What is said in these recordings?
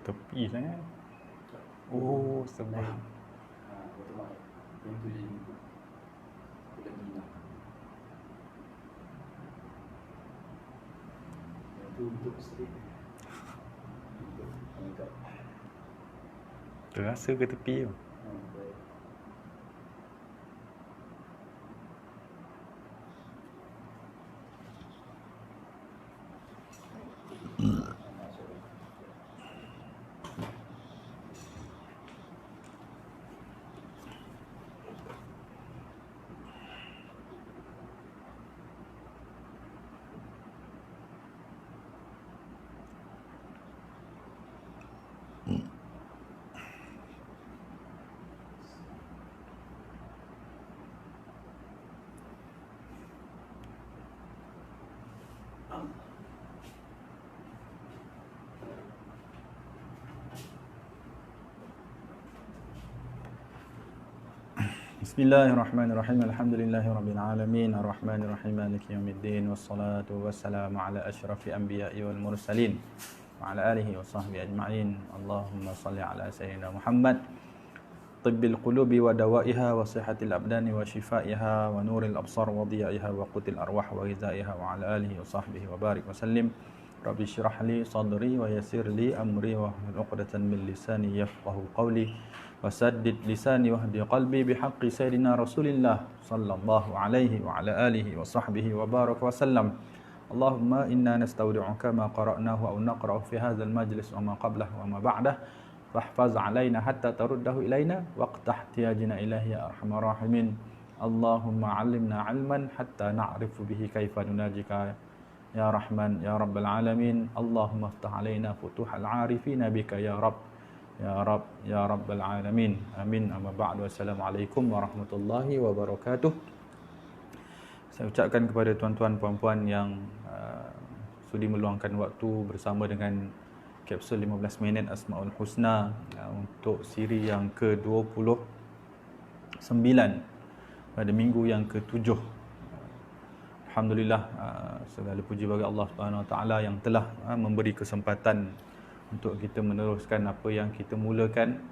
Tepi sangat. Oh, sebab Otomat pintu jadi lagi nak. Itu untuk straight. Untuk angkat. terasa ke tepi tu. Baik. Bismillahirrahmanirrahim. Alhamdulillahirabbil alamin. Arrahmanirrahim. Maliki yaumiddin. Wassalatu wassalamu ala asyrafil anbiya'i wal mursalin wa ala alihi wa sahbihi ajma'in. Allahumma shalli ala sayyidina Muhammad. Tibbil qulubi wa dawaiha wa sihhatil abdani wa shifaiha wa nuril absar wa diyaiha wa qutil arwah wa ghizaiha wa ala alihi wa sahbihi wa barik wa sallim. Rabbi syrah li sadri wa yassir li amri wa hlul 'uqdatan min lisani yafqahu qawli wasaddid lisani wahdi qalbi bihaqqi sayyidina Rasulillah sallallahu alaihi wa ala alihi wa sahbihi wa barak wa sallam. Allahumma inna nastaudi'uka ma qara'nahu aw naqra'u fi hadzal majlis wa ma qablahu wa ma ba'dahu fahfaz 'alaina hatta taruddahu ilaina waqtah tiyajina ilahi ya arhamar rahimin. Allahumma 'allimna 'ilman hatta na'rifu bihi kaifa nunajika ya rahman ya rabbal alamin. Allahumma iftah 'alaina futuhal 'arifina bika ya rabb ya Rabb, ya Rabbal Alamin. Amin. Amma ba'du. Assalamualaikum warahmatullahi wabarakatuh. Saya ucapkan kepada tuan-tuan puan-puan yang sudi meluangkan waktu bersama dengan kapsul 15 minit Asmaul Husna untuk siri yang ke-29 pada minggu yang ke-7. Alhamdulillah, segala puji bagi Allah Subhanahu Wa Taala yang telah memberi kesempatan untuk kita meneruskan apa yang kita mulakan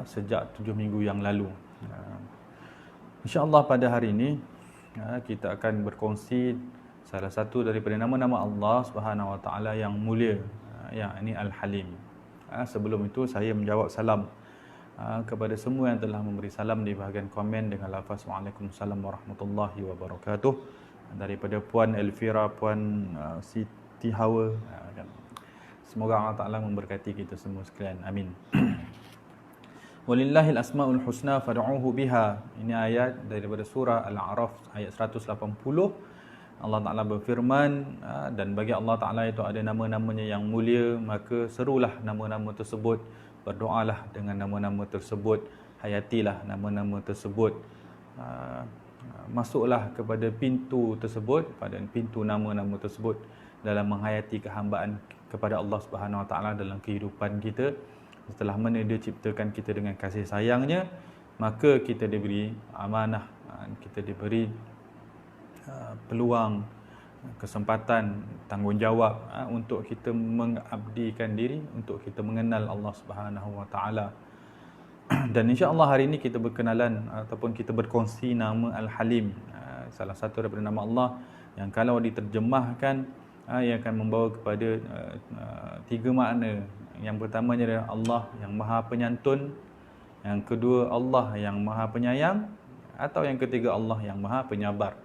sejak 7 minggu yang lalu. InsyaAllah pada hari ini kita akan berkongsi salah satu daripada nama-nama Allah Subhanahu Wa Taala yang mulia, yakni Al-Halim. Sebelum itu saya menjawab salam kepada semua yang telah memberi salam di bahagian komen dengan lafaz Waalaikumsalam warahmatullahi wabarakatuh, daripada Puan Elvira, Puan Siti Hawa. Semoga Allah Ta'ala memberkati kita semua sekalian. Amin. Walillahil asma'ul husna fad'uhu biha. Ini ayat daripada surah Al-A'raf ayat 180. Allah Ta'ala berfirman, dan bagi Allah Ta'ala itu ada nama-namanya yang mulia, maka serulah nama-nama tersebut, berdoalah dengan nama-nama tersebut, hayatilah nama-nama tersebut, masuklah kepada pintu tersebut, pada pintu nama-nama tersebut dalam menghayati kehambaan kepada Allah Subhanahu Wa Taala dalam kehidupan kita. Setelah mana Dia ciptakan kita dengan kasih sayangnya, maka kita diberi amanah, kita diberi peluang, kesempatan, tanggungjawab untuk kita mengabdikan diri, untuk kita mengenal Allah Subhanahu Wa Taala. Dan insya-Allah hari ini kita berkenalan ataupun kita berkongsi nama Al-Halim, salah satu daripada nama Allah yang kalau diterjemahkan ia akan membawa kepada 3 makna. Yang pertamanya adalah Allah yang Maha Penyantun, yang kedua Allah yang Maha Penyayang, atau yang ketiga Allah yang Maha Penyabar.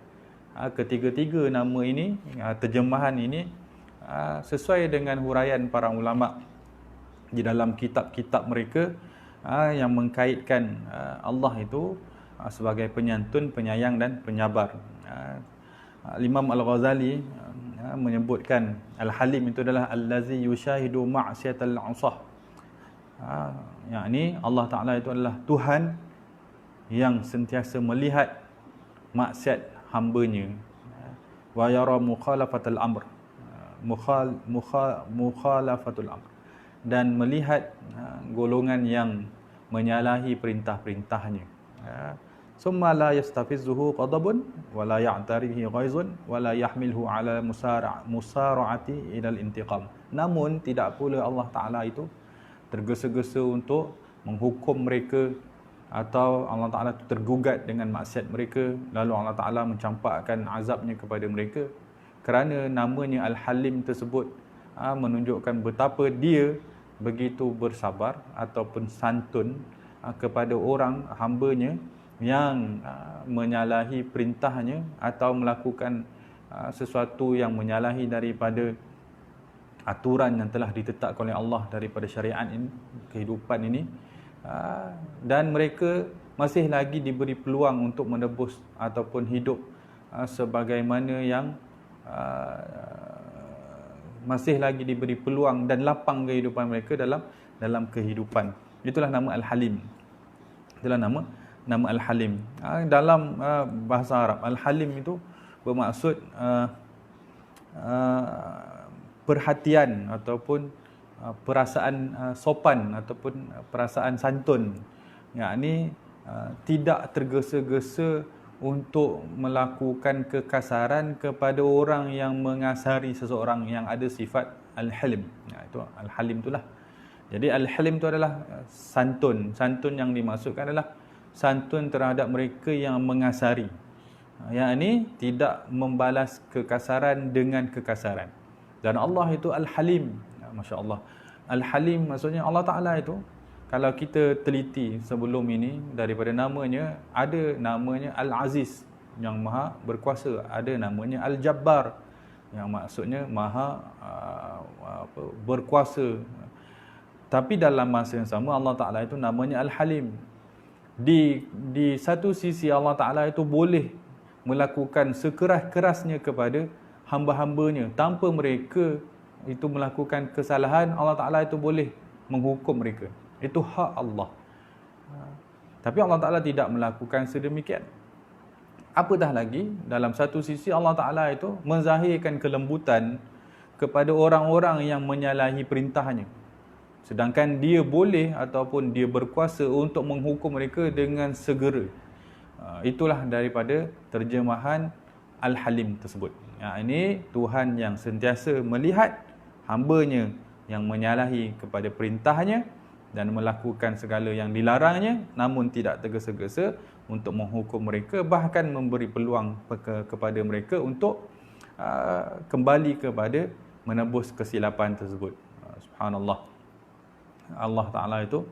Ketiga-tiga nama ini, terjemahan ini sesuai dengan huraian para ulama di dalam kitab-kitab mereka yang mengkaitkan Allah itu sebagai penyantun, penyayang dan penyabar. Imam Al-Ghazali menyebutkan Al-Halim itu adalah allazi yushahidu ma'siyatal 'usah. Yakni Allah Taala itu adalah Tuhan yang sentiasa melihat maksiat hamba-Nya, wa yara mukhalafatul amr, mukhalafatul amr, dan melihat golongan yang menyalahi perintah-perintahnya. Summa la yastafizzuhu qadabun wa la ya'tarihi ghaizun wa la yahmilhu ala musara'ati ila al-intiqam. Namun tidak pula Allah Taala itu tergesa-gesa untuk menghukum mereka, atau Allah Ta'ala tergugat dengan maksiat mereka, lalu Allah Ta'ala mencampakkan azabnya kepada mereka. Kerana namanya Al-Halim tersebut menunjukkan betapa dia begitu bersabar ataupun santun kepada orang hambanya yang menyalahi perintahnya atau melakukan sesuatu yang menyalahi daripada aturan yang telah ditetapkan oleh Allah daripada syariat ini, kehidupan ini, dan mereka masih lagi diberi peluang untuk menebus ataupun hidup sebagaimana yang masih lagi diberi peluang dan lapang kehidupan mereka dalam kehidupan. Itulah nama Al-Halim. Itulah nama Al-Halim. Dalam bahasa Arab, Al-Halim itu bermaksud perhatian ataupun perasaan sopan ataupun perasaan santun. Yakni tidak tergesa-gesa untuk melakukan kekasaran kepada orang yang mengasari seseorang yang ada sifat Al-Halim. Itu Al-Halim itulah. Jadi Al-Halim itu adalah santun. Santun yang dimaksudkan adalah santun terhadap mereka yang mengasari. Yang ini tidak membalas kekasaran dengan kekasaran. Dan Allah itu Al-Halim. Masya Allah. Al-Halim maksudnya Allah Ta'ala itu, kalau kita teliti sebelum ini, daripada namanya, ada namanya Al-Aziz yang maha berkuasa, ada namanya Al-Jabbar yang maksudnya maha berkuasa. Tapi dalam masa yang sama Allah Ta'ala itu namanya Al-Halim. Di satu sisi Allah Ta'ala itu boleh melakukan sekeras-kerasnya kepada hamba-hambanya tanpa mereka itu melakukan kesalahan. Allah Ta'ala itu boleh menghukum mereka. Itu hak Allah. Tapi Allah Ta'ala tidak melakukan sedemikian. Apatah lagi, dalam satu sisi Allah Ta'ala itu menzahirkan kelembutan kepada orang-orang yang menyalahi perintahnya. Sedangkan dia boleh ataupun dia berkuasa untuk menghukum mereka dengan segera. Itulah daripada terjemahan Al-Halim tersebut. Ini Tuhan yang sentiasa melihat hambanya yang menyalahi kepada perintahnya dan melakukan segala yang dilarangnya, namun tidak tergesa-gesa untuk menghukum mereka, bahkan memberi peluang kepada mereka untuk kembali kepada menebus kesilapan tersebut. Subhanallah. Allah Ta'ala itu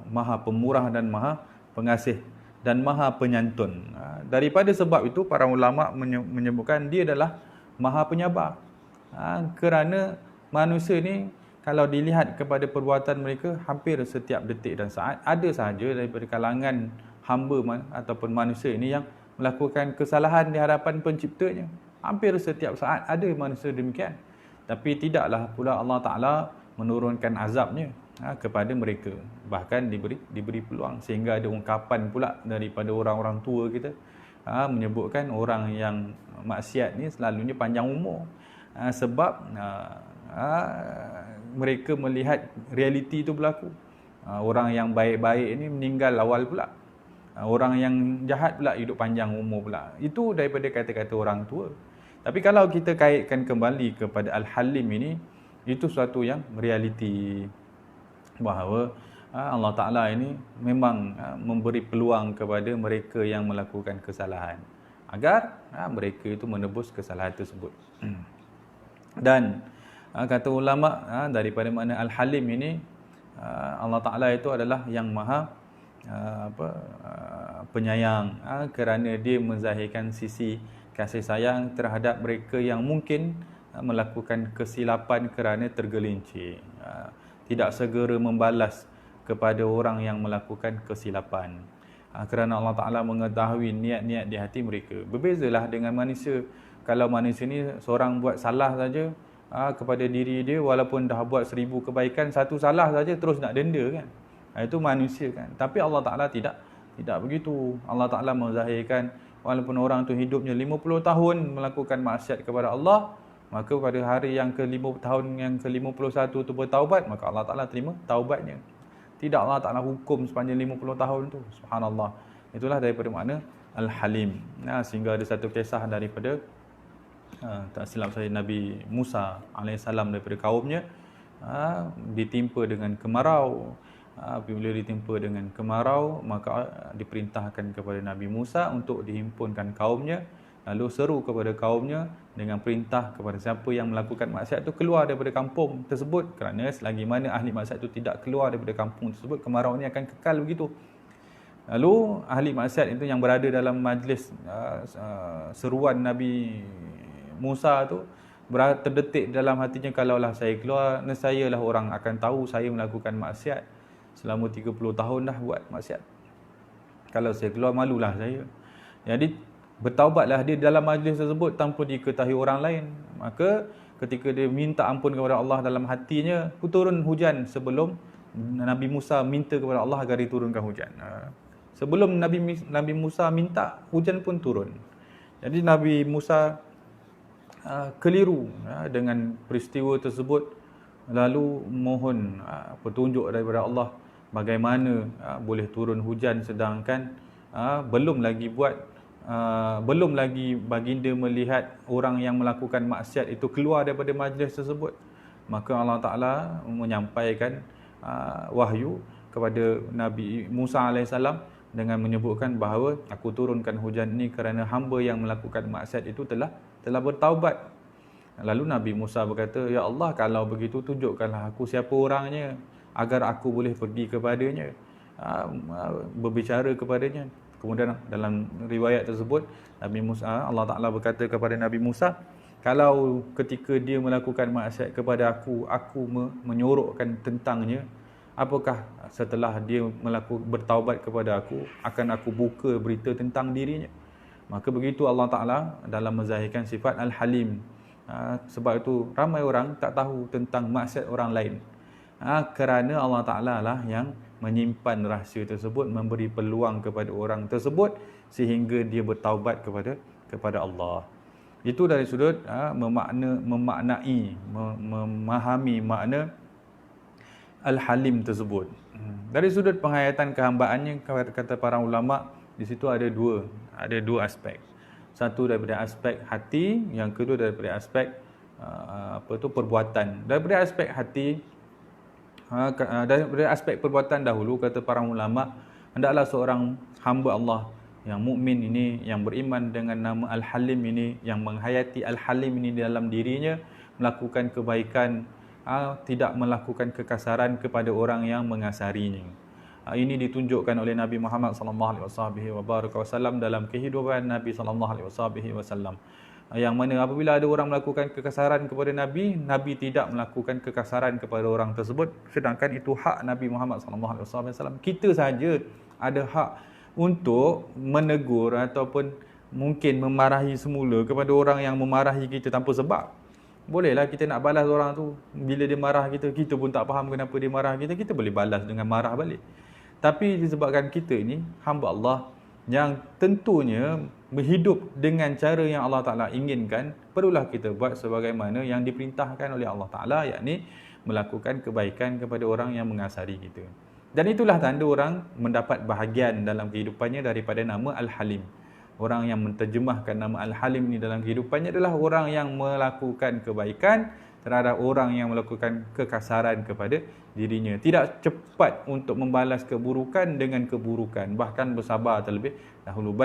maha pemurah dan maha pengasih dan maha penyantun. Daripada sebab itu para ulama menyebutkan dia adalah maha penyabar. Kerana manusia ni kalau dilihat kepada perbuatan mereka, hampir setiap detik dan saat ada sahaja daripada kalangan hamba ataupun manusia ini yang melakukan kesalahan di hadapan penciptanya. Hampir setiap saat ada manusia demikian. Tapi tidaklah pula Allah Ta'ala menurunkan azabnya kepada mereka. Bahkan diberi peluang, sehingga ada ungkapan pula daripada orang-orang tua kita menyebutkan orang yang maksiat ni selalunya panjang umur. Sebab mereka melihat realiti itu berlaku. Orang yang baik-baik ini meninggal awal pula. Orang yang jahat pula hidup panjang umur pula. Itu daripada kata-kata orang tua. Tapi kalau kita kaitkan kembali kepada Al-Halim ini, itu suatu yang realiti, bahawa Allah Ta'ala ini memang memberi peluang kepada mereka yang melakukan kesalahan agar mereka itu menebus kesalahan tersebut. Dan kata ulama daripada makna Al-Halim ini, Allah Ta'ala itu adalah yang maha penyayang, kerana dia menzahirkan sisi kasih sayang terhadap mereka yang mungkin melakukan kesilapan kerana tergelincir. Tidak segera membalas kepada orang yang melakukan kesilapan, kerana Allah Ta'ala mengetahui niat-niat di hati mereka. Berbezalah dengan manusia. Kalau manusia ni seorang buat salah saja kepada diri dia, walaupun dah buat 1000 kebaikan, satu salah saja terus nak denda kan. Itu manusia kan. Tapi Allah Ta'ala tidak begitu. Allah Ta'ala menzahirkan walaupun orang tu hidupnya 50 tahun melakukan maksiat kepada Allah, maka pada hari yang tahun yang ke-51 tu bertaubat, maka Allah Ta'ala terima taubatnya. Tidak Allah Ta'ala hukum sepanjang 50 tahun tu. Subhanallah. Itulah daripada makna Al-Halim. Sehingga ada satu kisah daripada tak silap saya Nabi Musa AS daripada kaumnya, ditimpa dengan kemarau. Apabila ditimpa dengan kemarau, maka diperintahkan kepada Nabi Musa untuk dihimpunkan kaumnya, lalu seru kepada kaumnya dengan perintah kepada siapa yang melakukan maksiat itu keluar daripada kampung tersebut, kerana selagi mana ahli maksiat itu tidak keluar daripada kampung tersebut, kemarau ini akan kekal begitu. Lalu ahli maksiat itu yang berada dalam majlis seruan Nabi Musa tu terdetik dalam hatinya, kalaulah saya keluar, nescayalah orang akan tahu saya melakukan maksiat. Selama 30 tahun dah buat maksiat. Kalau saya keluar, malulah saya. Jadi bertaubatlah dia dalam majlis tersebut tanpa diketahui orang lain. Maka ketika dia minta ampun kepada Allah dalam hatinya, turun hujan sebelum Nabi Musa minta kepada Allah agar diturunkan hujan. Sebelum Nabi Musa minta, hujan pun turun. Jadi Nabi Musa keliru dengan peristiwa tersebut, lalu mohon petunjuk daripada Allah bagaimana boleh turun hujan, sedangkan belum lagi baginda melihat orang yang melakukan maksiat itu keluar daripada majlis tersebut. Maka Allah Ta'ala menyampaikan wahyu kepada Nabi Musa AS dengan menyebutkan bahawa aku turunkan hujan ini kerana hamba yang melakukan maksiat itu telah bertaubat. Lalu Nabi Musa berkata, ya Allah, kalau begitu tunjukkanlah aku siapa orangnya agar aku boleh pergi kepadanya, berbicara kepadanya. Kemudian dalam riwayat tersebut, Allah Ta'ala berkata kepada Nabi Musa, kalau ketika dia melakukan maksiat kepada aku menyorokkan tentangnya, apakah setelah dia bertaubat kepada aku, akan aku buka berita tentang dirinya. Maka begitu Allah Ta'ala dalam menzahirkan sifat Al-Halim. Sebab itu ramai orang tak tahu tentang maksiat orang lain, kerana Allah Ta'ala lah yang menyimpan rahsia tersebut, memberi peluang kepada orang tersebut sehingga dia bertaubat kepada Allah. Itu dari sudut memahami makna Al-Halim tersebut. Dari sudut penghayatan kehambaannya, kata para ulama, di situ ada dua aspek. Satu daripada aspek hati, yang kedua daripada aspek perbuatan. Daripada aspek hati, daripada aspek perbuatan dahulu, kata para ulama, hendaklah seorang hamba Allah yang mukmin ini, yang beriman dengan nama Al-Halim ini, yang menghayati Al-Halim ini dalam dirinya, melakukan kebaikan, tidak melakukan kekasaran kepada orang yang mengasarinya. Ini ditunjukkan oleh Nabi Muhammad SAW dalam kehidupan Nabi SAW, yang mana apabila ada orang melakukan kekasaran kepada Nabi, Nabi tidak melakukan kekasaran kepada orang tersebut, sedangkan itu hak Nabi Muhammad SAW. Kita saja ada hak untuk menegur ataupun mungkin memarahi semula kepada orang yang memarahi kita tanpa sebab. Bolehlah kita nak balas orang tu, bila dia marah kita pun tak faham kenapa dia marah kita boleh balas dengan marah balik. Tapi disebabkan kita ini hamba Allah yang tentunya berhidup dengan cara yang Allah Ta'ala inginkan, perlulah kita buat sebagaimana yang diperintahkan oleh Allah Ta'ala, yakni melakukan kebaikan kepada orang yang mengasari kita. Dan itulah tanda orang mendapat bahagian dalam kehidupannya daripada nama Al-Halim. Orang yang menterjemahkan nama Al-Halim ini dalam kehidupannya adalah orang yang melakukan kebaikan terhadap orang yang melakukan kekasaran kepada dirinya. Tidak cepat untuk membalas keburukan dengan keburukan, bahkan bersabar terlebih dahulu.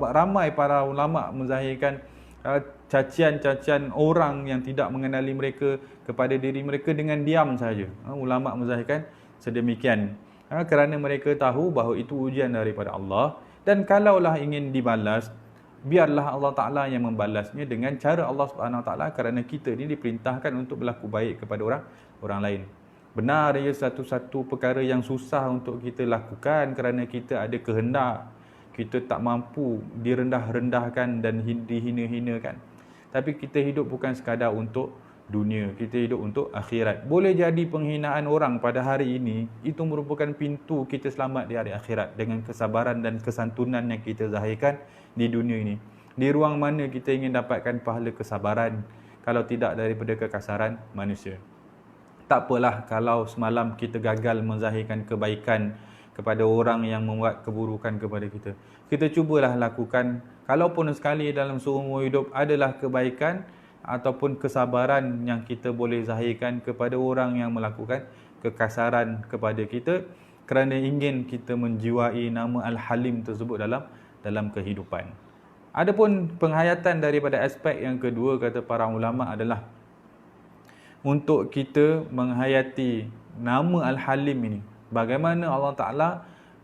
Ramai para ulama menzahirkan cacian-cacian orang yang tidak mengenali mereka kepada diri mereka dengan diam saja. Ulama menzahirkan sedemikian, kerana mereka tahu bahawa itu ujian daripada Allah. Dan kalaulah ingin dibalas, biarlah Allah Ta'ala yang membalasnya dengan cara Allah Subhanahu Wa Ta'ala, kerana kita ni diperintahkan untuk berlaku baik kepada orang lain. Benar, ia satu-satu perkara yang susah untuk kita lakukan kerana kita ada kehendak, kita tak mampu direndah-rendahkan dan dihina-hinakan. Tapi kita hidup bukan sekadar untuk dunia, kita hidup untuk akhirat. Boleh jadi penghinaan orang pada hari ini itu merupakan pintu kita selamat di hari akhirat dengan kesabaran dan kesantunan yang kita zahirkan di dunia ini. Di ruang mana kita ingin dapatkan pahala kesabaran kalau tidak daripada kekasaran manusia. Tak apalah kalau semalam kita gagal menzahirkan kebaikan kepada orang yang membuat keburukan kepada kita. Kita cubalah lakukan, kalaupun sekali dalam seumur hidup adalah kebaikan ataupun kesabaran yang kita boleh zahirkan kepada orang yang melakukan kekasaran kepada kita, kerana ingin kita menjiwai nama Al-Halim tersebut dalam kehidupan. Adapun penghayatan daripada aspek yang kedua, kata para ulama, adalah untuk kita menghayati nama Al-Halim ini, bagaimana Allah Ta'ala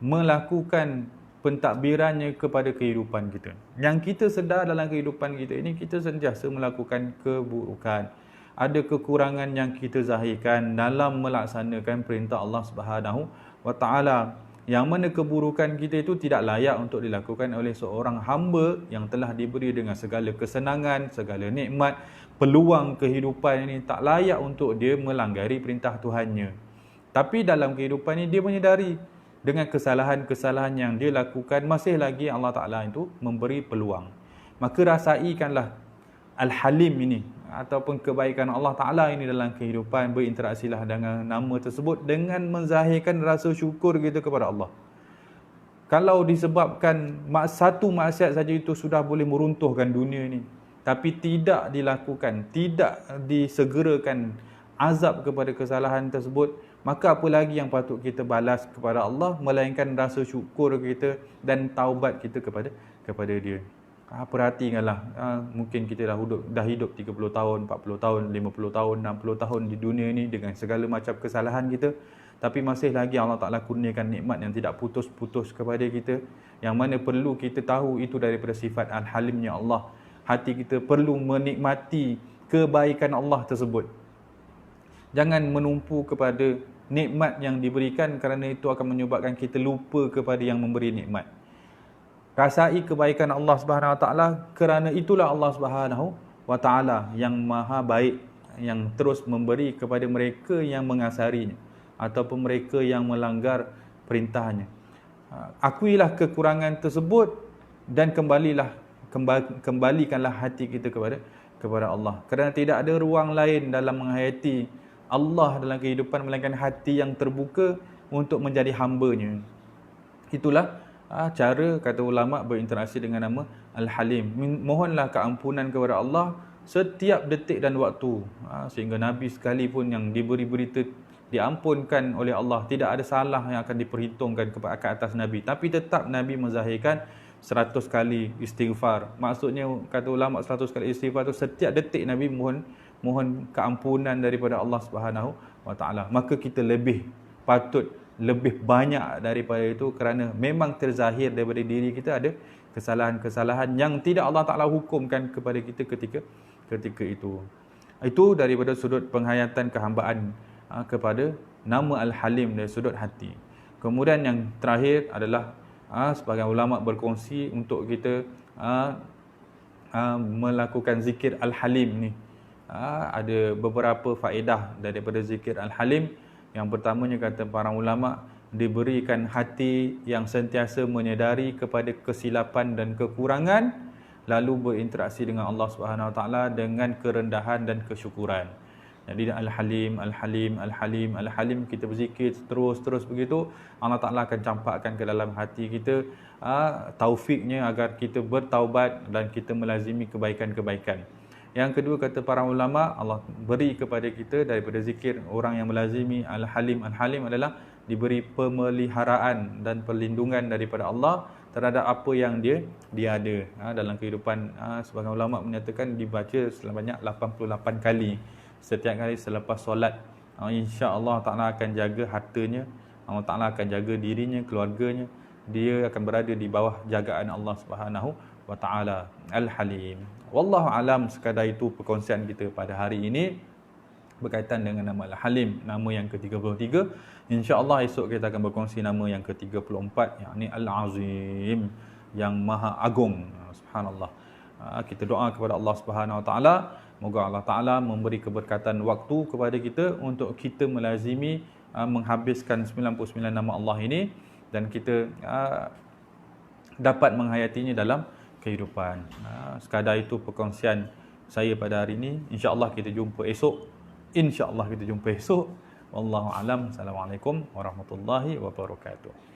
melakukan pentadbirannya kepada kehidupan kita. Yang kita sedar dalam kehidupan kita ini, kita sentiasa melakukan keburukan. Ada kekurangan yang kita zahirkan dalam melaksanakan perintah Allah Subhanahu wa Ta'ala. Yang mana keburukan kita itu tidak layak untuk dilakukan oleh seorang hamba yang telah diberi dengan segala kesenangan, segala nikmat, peluang kehidupan ini, tak layak untuk dia melanggari perintah Tuhannya. Tapi dalam kehidupan ini dia menyedari dengan kesalahan-kesalahan yang dia lakukan, masih lagi Allah Ta'ala itu memberi peluang. Maka rasaikanlah Al-Halim ini ataupun kebaikan Allah Ta'ala ini dalam kehidupan. Berinteraksilah dengan nama tersebut dengan menzahirkan rasa syukur kita kepada Allah. Kalau disebabkan satu maksiat saja itu sudah boleh meruntuhkan dunia ini, tapi tidak dilakukan, tidak disegerakan azab kepada kesalahan tersebut, maka apa lagi yang patut kita balas kepada Allah melainkan rasa syukur kita dan taubat kita kepada dia. Perhatikanlah, mungkin kita dah hidup 30 tahun, 40 tahun, 50 tahun, 60 tahun di dunia ini dengan segala macam kesalahan kita, tapi masih lagi Allah Ta'ala kurniakan nikmat yang tidak putus-putus kepada kita, yang mana perlu kita tahu itu daripada sifat Al-Halimnya Allah. Hati kita perlu menikmati kebaikan Allah tersebut. Jangan menumpu kepada nikmat yang diberikan, kerana itu akan menyebabkan kita lupa kepada yang memberi nikmat. Rasai kebaikan Allah Subhanahu Wa Taala, kerana itulah Allah Subhanahu Wa Taala yang maha baik, yang terus memberi kepada mereka yang mengasarinya ataupun mereka yang melanggar perintahnya. Akuilah kekurangan tersebut dan kembalikanlah hati kita kepada Allah, kerana tidak ada ruang lain dalam menghayati Allah dalam kehidupan melainkan hati yang terbuka untuk menjadi hamba-Nya. Itulah cara, kata ulama, berinteraksi dengan nama Al-Halim. Mohonlah keampunan kepada Allah setiap detik dan waktu, sehingga Nabi sekalipun yang diberi berita diampunkan oleh Allah, tidak ada salah yang akan diperhitungkan ke atas Nabi, tapi tetap Nabi menzahirkan 100 kali istighfar. Maksudnya, kata ulama, 100 kali istighfar itu setiap detik Nabi mohon keampunan daripada Allah Subhanahu Wa Taala. Maka kita patut lebih banyak daripada itu, kerana memang terzahir daripada diri kita ada kesalahan-kesalahan yang tidak Allah Ta'ala hukumkan kepada kita ketika itu. Itu daripada sudut penghayatan kehambaan kepada nama Al-Halim dari sudut hati. Kemudian yang terakhir adalah sebagian ulama berkongsi untuk kita melakukan zikir Al-Halim ni. Ada beberapa faedah daripada zikir Al-Halim. Yang pertamanya, kata para ulama, diberikan hati yang sentiasa menyedari kepada kesilapan dan kekurangan, lalu berinteraksi dengan Allah Subhanahu Wa Taala dengan kerendahan dan kesyukuran. Jadi Al-Halim, Al-Halim, Al-Halim, Al-Halim, kita berzikir terus begitu, Allah Ta'ala akan campakkan ke dalam hati kita taufiknya agar kita bertaubat dan kita melazimi kebaikan-kebaikan. Yang kedua, kata para ulama, Allah beri kepada kita daripada zikir orang yang melazimi Al-Halim. Al-Halim adalah diberi pemeliharaan dan perlindungan daripada Allah terhadap apa yang dia ada dalam kehidupan. Sebagian ulama menyatakan dibaca sebanyak 88 kali setiap kali selepas solat. InsyaAllah Ta'ala akan jaga hartanya, Allah Ta'ala akan jaga dirinya, keluarganya. Dia akan berada di bawah jagaan Allah Subhanahu Wa Ta'ala. Al-Halim. Wallahu alam, sekadar itu perkongsian kita pada hari ini berkaitan dengan nama Al-Halim, nama yang ke-33. InsyaAllah esok kita akan berkongsi nama yang ke-34, yakni Al-Azim, yang Maha Agung. Subhanallah. Kita doa kepada Allah Subhanahu Wa Ta'ala, moga Allah Ta'ala memberi keberkatan waktu kepada kita untuk kita melazimi menghabiskan 99 nama Allah ini, dan kita dapat menghayatinya dalam kehidupan. Sekadar itu perkongsian saya pada hari ini. InsyaAllah kita jumpa esok. Wallahu alam. Assalamualaikum warahmatullahi wabarakatuh.